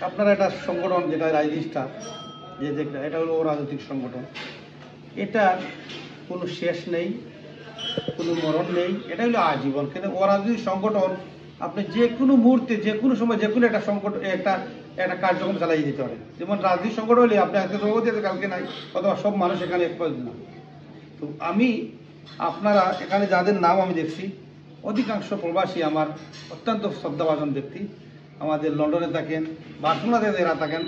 আপনারা একটা সংগঠন যেটা রাজনীতিটা যে এটা হলো রাজনৈতিক সংগঠন, এটার কোনো শেষ নেই, কোনো মরণ নেই, এটা হলো আজীবন। কিন্তু অরাজনৈতিক সংগঠন আপনি যে কোনো মুহূর্তে যে কোনো সময় যে কোনো একটা সংগঠন একটা একটা কার্যক্রম চালিয়ে দিতে পারে। যেমন রাজনৈতিক সংগঠন হলে আপনি আজকে সভাপতি আছে, কালকে নাই, অথবা সব মানুষ এখানে এক না। তো আমি আপনারা এখানে যাদের নাম আমি দেখছি অধিকাংশ প্রবাসী আমার অত্যন্ত শ্রদ্ধাভাজন ব্যক্তি। আমাদের লন্ডনে থাকেন, বার্সেলোনাতে যারা থাকেন,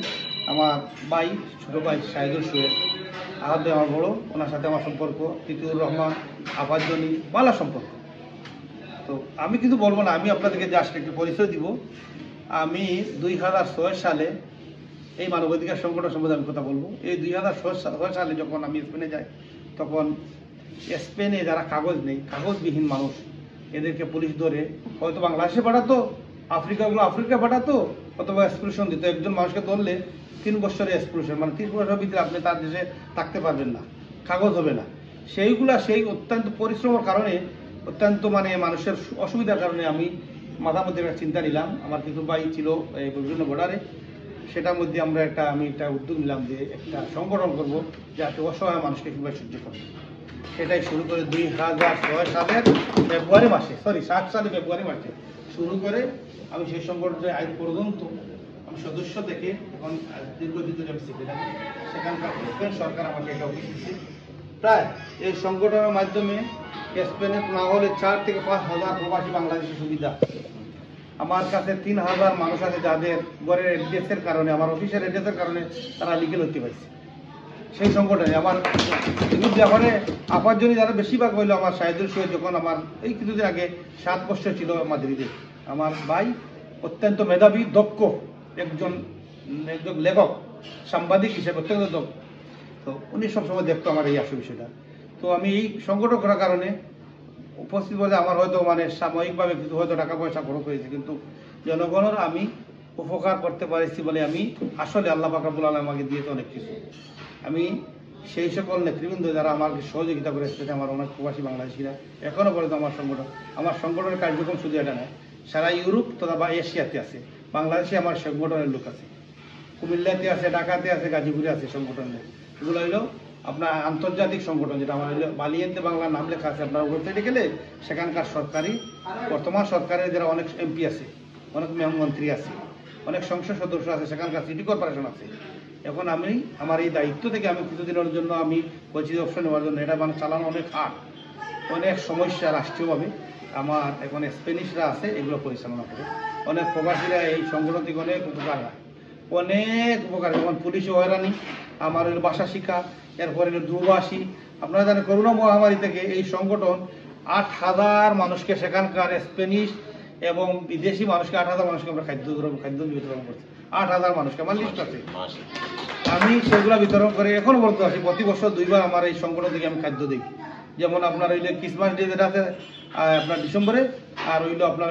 আমার ভাই ছোটো ভাই শাহিদুল সোহেল আহাদ আমার বড়, ওনার সাথে আমার সম্পর্ক তিতুর রহমান আফাজনী ভালো সম্পর্ক। তো আমি কিন্তু বলবো না, আমি আপনাদেরকে জাস্ট একটু পরিচয় দিব। আমি 2006 সালে এই মানবাধিকার সংগঠন সম্বন্ধে আমি কথা বলবো। এই 2006 সালে যখন আমি স্পেনে যাই, তখন স্পেনে যারা কাগজ নেই, কাগজবিহীন মানুষ, এদেরকে পুলিশ ধরে হয়তো বাংলাদেশে পাঠাতো, আফ্রিকা পাঠাতো, অথবা এক্সক্লুশন দিত। একজন মানুষকে ধরলে 3 বছরের এক্সক্লুশন, মানে 3 বছরের ভিতরে আপনি তার দেশে থাকতে পারবেন না, কাগজ হবে না। সেই অত্যন্ত পরিশ্রমের কারণে, অত্যন্ত মানে মানুষের অসুবিধার কারণে আমি মাথার মধ্যে একটা চিন্তা নিলাম। আমার কিছু ভাই ছিল বিভিন্ন বর্ডারে, সেটার মধ্যে আমি একটা উদ্যোগ নিলাম যে একটা সংগঠন করবো যাতে অসহায় মানুষকে কীভাবে সাহায্য করবো। সেটাই শুরু করে 2006 সালের ফেব্রুয়ারি মাসে, 7 সালে ফেব্রুয়ারি মাসে শুরু করে আমি সেই সংগঠনের আজ পর্যন্ত আমি সদস্য থেকে এখন দীর্ঘদিন ধরে আমি সেক্রেটারি। সেখানকার স্পেন সরকার আমাকে এটা অফিস দিচ্ছে। প্রায় এই সংগঠনের মাধ্যমে স্পেনে না হলে 4 থেকে 5 হাজার প্রবাসী বাংলাদেশের সুবিধা। আমার কাছে 3,000 মানুষ আছে যাদের ঘরের অ্যাড্রেসের কারণে, আমার অফিসের অ্যাড্রেসের কারণে তারা লিগেল হতে পারছে সেই সংগঠনে। আমার ব্যাপারে আপাতজনই যারা বেশিরভাগ হইলো আমার শাহিদুল সোহেল, যখন আমার এই কিছুদিন আগে 7 বছর ছিল মাদ্রিদে। আমার ভাই অত্যন্ত মেধাবী, দক্ষ একজন লেখক, সাংবাদিক হিসেবে অত্যন্ত দক্ষ। তো উনি সবসময় দেখতো আমার এই আসল বিষয়টা। তো আমি এই সংগঠন করার কারণে উপস্থিত বলে আমার হয়তো মানে সাময়িকভাবে কিছু হয়তো টাকা পয়সা খরচ হয়েছে, কিন্তু জনগণের আমি উপকার করতে পারছি বলে আমি আসলে আল্লাহ পাক রব্বুল আলামিন আমাকে দিয়েছে অনেক কিছু। আমি সেই সকল নেতৃবৃন্দ যারা আমাকে সহযোগিতা করে এসেছে, আমার অনেক প্রবাসী বাংলাদেশিরা এখনও পর্যন্ত আমার সংগঠনের কার্যক্রম শুধু এটা নয়, সারা ইউরোপ তথা বা এশিয়াতে আছে বাংলাদেশে আমার সংগঠনের লোক আছে, কুমিল্লাতে আছে, ঢাকাতে আছে, গাজীপুরে আছে সংগঠনের। এগুলো হইলো আপনার আন্তর্জাতিক সংগঠন, যেটা আমার হইলো বালিয়েন্তে বাংলার নাম লেখা আছে। আপনার ওয়েবসাইটে গেলে সেখানকার সরকারি বর্তমান সরকারের যারা অনেক এমপি আছে, অনেক মন্ত্রী আছে, অনেক সংসদ সদস্য আছে, সেখানকার সিটি কর্পোরেশন আছে। এখন আমি আমার এই দায়িত্ব থেকে আমি কিছুদিনের জন্য আমি বলছি অপশন নেওয়ার জন্য। এটা মানে চালানো অনেক হার্ড, অনেক সমস্যা রাষ্ট্রীয়ভাবে। আমার এখন স্প্যানিশরা আছে, এগুলো পরিচালনা করে। অনেক প্রবাসীরা এই সংগঠন থেকে অনেক উপকার হয়, অনেক উপকার। যেমন পুলিশে হয়রানি, আমার হইল ভাষা শিক্ষা, এরপরে হলো দূরভাষী। আপনারা জানেন করোনা মহামারী থেকে এই সংগঠন 8,000 মানুষকে, সেখানকার স্প্যানিশ এবং বিদেশি মানুষকে 8,000 মানুষকে আমরা খাদ্য বিতরণ করছি। 8,000 মানুষকে আমার লিস্ট আছে, আমি সেগুলো বিতরণ করে এখনো বলতে আছি। প্রতি বছর 2 বার আমার এই সংগঠন থেকে আমি খাদ্য দিই। যেমন আপনার হইলে ক্রিসমাস ডে যেটা আছে আপনার ডিসেম্বরে, আর আপনার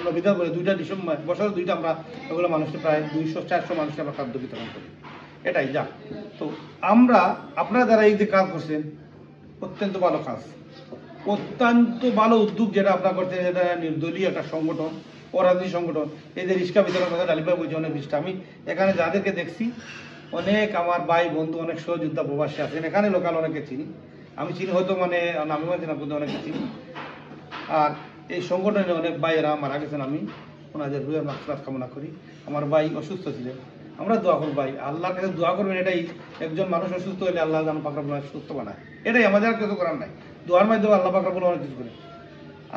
নবীদা করে 2টা ডিসেম্বর, বছর 2টা আমরা ওগুলো মানুষকে প্রায় 200-400 মানুষকে আমরা খাদ্য বিতরণ করি। এটাই যা। তো আপনারা যারা এই যে কাজ করছেন, অত্যন্ত ভালো কাজ, অত্যন্ত ভালো উদ্যোগ যেটা আপনার করতে, যেটা নির্দলীয় একটা সংগঠন, অরাজনৈতিক সংগঠন। এই যে রিক্সা বিতরণ কথা ডালিমা বলছে, অনেক রিক্সা আমি এখানে যাদেরকে দেখছি, অনেক আমার ভাই বন্ধু, অনেক সহযোদ্ধা প্রবাসী আছেন এখানে, লোকাল অনেকে চিনি, আমি চিনি হয়তো মানে নামে মাঝে না, কিন্তু অনেকে চিনি। আর এই সংগঠনে অনেক ভাইয়েরা মারা গেছেন, আমি ওনাদের রুহের মাগফিরাত কামনা করি। আমার ভাই অসুস্থ ছিলেন, আমরা দোয়া করব ভাই, আল্লাহর কাছে দোয়া করবেন। এটাই, একজন মানুষ অসুস্থ হলে আল্লাহ যেন পাক রব্বুল আলামিন সুস্থ বানায়, এটাই আমাদের আর কিছু করার নাই। দোয়ার মাধ্যমে আল্লাহ পাক রব্বুল আলামিন অনেক কিছু করে।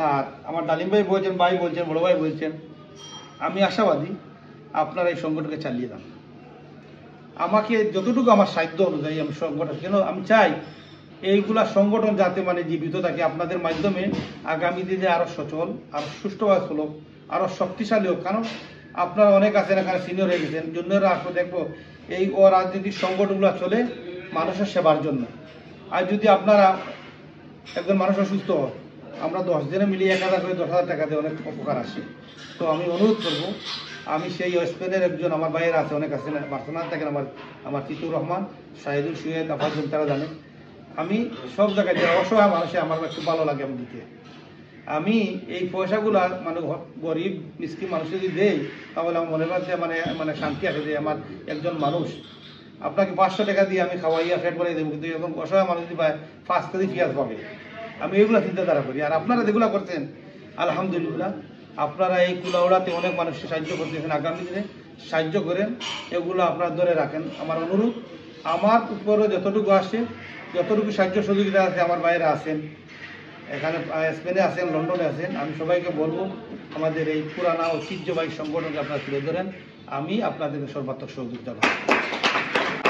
আর আমার ডালিম ভাই বলছেন, ভাই বলছেন, বড় ভাই বলছেন, আমি আশাবাদী আপনারা এই সংগঠনকে চালিয়ে যান। আমাকে যতটুকু আমার সাধ্য অনুযায়ী আমি সংগঠন, কেন আমি চাই এইগুলা সংগঠন যাতে মানে জীবিত থাকে আপনাদের মাধ্যমে, আগামী দিনে আরো সচল, আরো সুষ্ঠুভাবে চলুক, আরো শক্তিশালী হোক। কারণ আপনারা অনেক আছেন এখানে, সিনিয়র হয়ে গেছেন, জুনিয়ররা আসলে দেখবো এই অরাজনৈতিক সংগঠনগুলো চলে মানুষের সেবার জন্য। আর যদি আপনারা একজন মানুষ অসুস্থ হয়, আমরা 10 জনে মিলিয়ে 1,000 করে 10,000 টাকা দিয়ে অনেক উপকার আসে। তো আমি অনুরোধ করবো, আমি সেই স্পেনের একজন আমার ভাইয়েরা আছে, অনেক আছে বার্সেলোনা থাকেন, আমার তিতুর রহমান, শাহিদুল সোহেল, আফাজুল, তারা জানেন। আমি সব জায়গায় যে অসহায় মানুষে আমার একটু ভালো লাগে আমি দিতে। আমি এই পয়সাগুলা মানে গরিব মিসকিন মানুষ যদি দেই তাহলে আমার মনে হয় যে মানে মানে শান্তি আছে যে আমার একজন মানুষ আপনাকে 500 টাকা দিয়ে আমি খাওয়াইয়া ফেট বানিয়ে দেবো, কিন্তু এরকম অসহায় মানুষ যদি পায় 5 কেজি পেঁয়াজ পাবে। আমি এগুলো চিন্তাধারা করি। আর আপনারা যেগুলো করছেন আলহামদুলিল্লাহ, আপনারা এই কুলাউড়াতে অনেক মানুষকে সাহায্য করতেছেন, আগামী দিনে সাহায্য করেন, এগুলো আপনারা ধরে রাখেন। আমার অনুরোধ, আমার উপরে যতটুকু আসে, যতটুকু সাহায্য সহযোগিতা আছে, আমার বাইরে আছেন, এখানে স্পেনে আছেন, লন্ডনে আছেন, আমি সবাইকে বলবো আমাদের এই পুরানা ঐতিহ্যবাহী সংগঠনকে আপনারা তুলে ধরেন। আমি আপনাদেরকে সর্বাত্মক সহযোগিতা পাবো।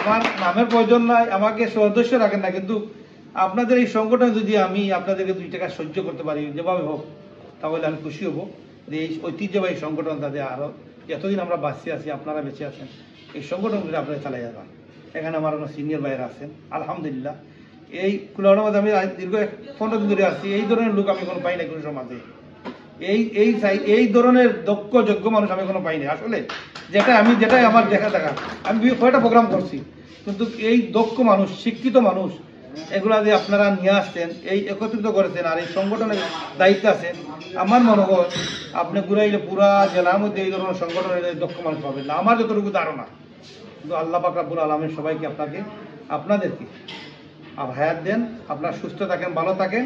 আমার নামের প্রয়োজন নাই, আমাকে সদস্য রাখেন না, কিন্তু আপনাদের এই সংগঠনে যদি আমি আপনাদেরকে 2 টাকা সহ্য করতে পারি যেভাবে হোক, তাহলে আমি খুশি হব যে এই ঐতিহ্যবাহী সংগঠন তাদের আরও যতদিন আমরা বাঁচতে আছি, আপনারা বেঁচে আছেন, এই সংগঠনগুলি আপনারা চালিয়ে যাবেন। এখানে আমার অনেক সিনিয়র ভাইয়েরা আছেন আলহামদুলিল্লাহ। এই কুলাউড়ার মধ্যে আমি দীর্ঘ 15 দিন ধরে আসছি, এই ধরনের লোক আমি কোনো পাই না কোনো সমাজে। এই ধরনের দক্ষ যোগ্য মানুষ আমি কোনো পাইনি আসলে। যেটাই আমার দেখা আমি কয়েকটা প্রোগ্রাম করছি, কিন্তু এই দক্ষ মানুষ, শিক্ষিত মানুষ, এগুলা যে আপনারা নিয়ে আসছেন, এই একত্রিত করেছেন, আর এই সংগঠনের দায়িত্ব আছেন, আমার মনে হয় আপনি ঘুরাইলে পুরা জেলার মধ্যে এই ধরনের সংগঠনের দক্ষ মানুষ পাবেন না, আমার যতটুকু ধারণা। কিন্তু আল্লাহ পাক রব্বুল আলামিন সবাইকে আপনাদেরকে হায়াত দেন, আপনারা সুস্থ থাকেন, ভালো থাকেন।